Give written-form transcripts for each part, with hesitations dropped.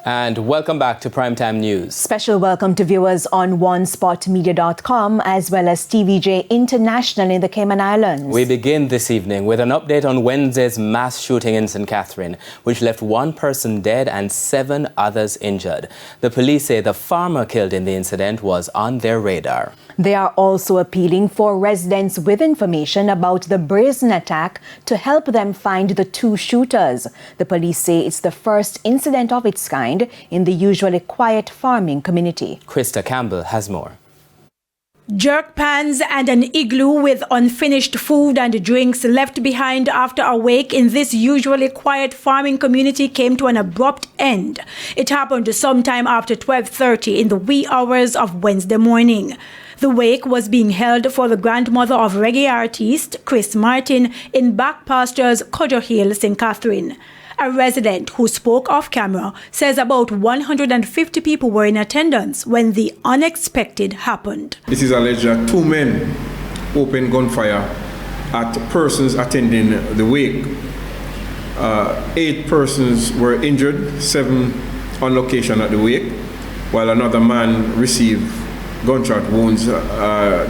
And welcome back to Primetime News. Special welcome to viewers on onespotmedia.com as well as TVJ International in the Cayman Islands. We begin this evening with an update on Wednesday's mass shooting in St. Catherine, which left one person dead and 7 others injured. The police say the farmer killed in the incident was on their radar. They are also appealing for residents with information about the brazen attack to help them find the 2 shooters. The police say it's the first incident of its kind in the usually quiet farming community. Krista Campbell has more. Jerk pans and an igloo with unfinished food and drinks left behind after a wake in this usually quiet farming community came to an abrupt end. It happened sometime after 12:30 in the wee hours of Wednesday morning. The wake was being held for the grandmother of reggae artist Chris Martin in Back Pastures, Cudger Hill, St. Catherine. A resident who spoke off camera says about 150 people were in attendance when the unexpected happened. It is alleged that 2 men opened gunfire at persons attending the wake. 8 persons were injured, 7 on location at the wake, while another man received gunshot wounds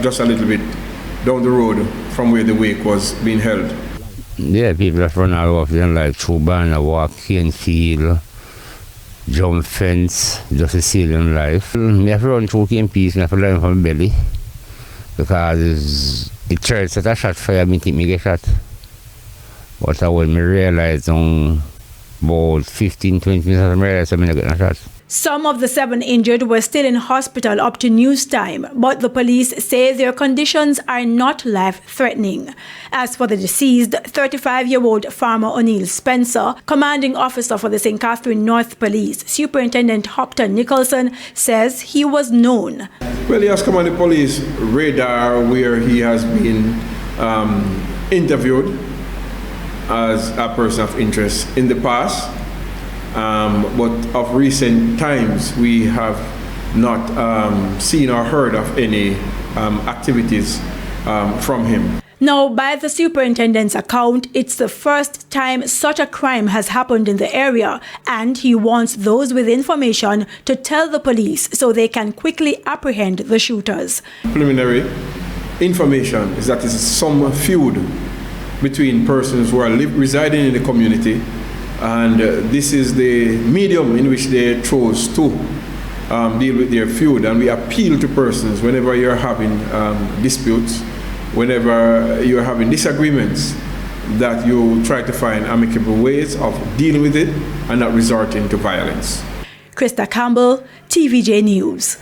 just a little bit down the road from where the wake was being held. Yeah, people that run all over them like through banner, walk, cane field, jump fence, just to see them life. Me have to run through cane piece, me have to learn from belly. Because it church that I shot fire, me think me get shot. But when me realize on about 15-20 minutes, I realize I'm not getting shot. Some of the 7 injured were still in hospital up to news time, but the police say their conditions are not life-threatening. As for the deceased, 35-year-old farmer O'Neill Spencer, commanding officer for the St. Catherine North Police, Superintendent Hopton Nicholson, says he was known. Well, he has come on the police radar where he has been interviewed as a person of interest in the past. But of recent times, we have not seen or heard of any activities from him. Now, by the superintendent's account, it's the first time such a crime has happened in the area, and he wants those with information to tell the police so they can quickly apprehend the shooters. Preliminary information is that there is some feud between persons who are residing in the community, and this is the medium in which they chose to deal with their feud. And we appeal to persons whenever you're having disputes, whenever you're having disagreements, that you try to find amicable ways of dealing with it and not resorting to violence. Krista Campbell, TVJ News.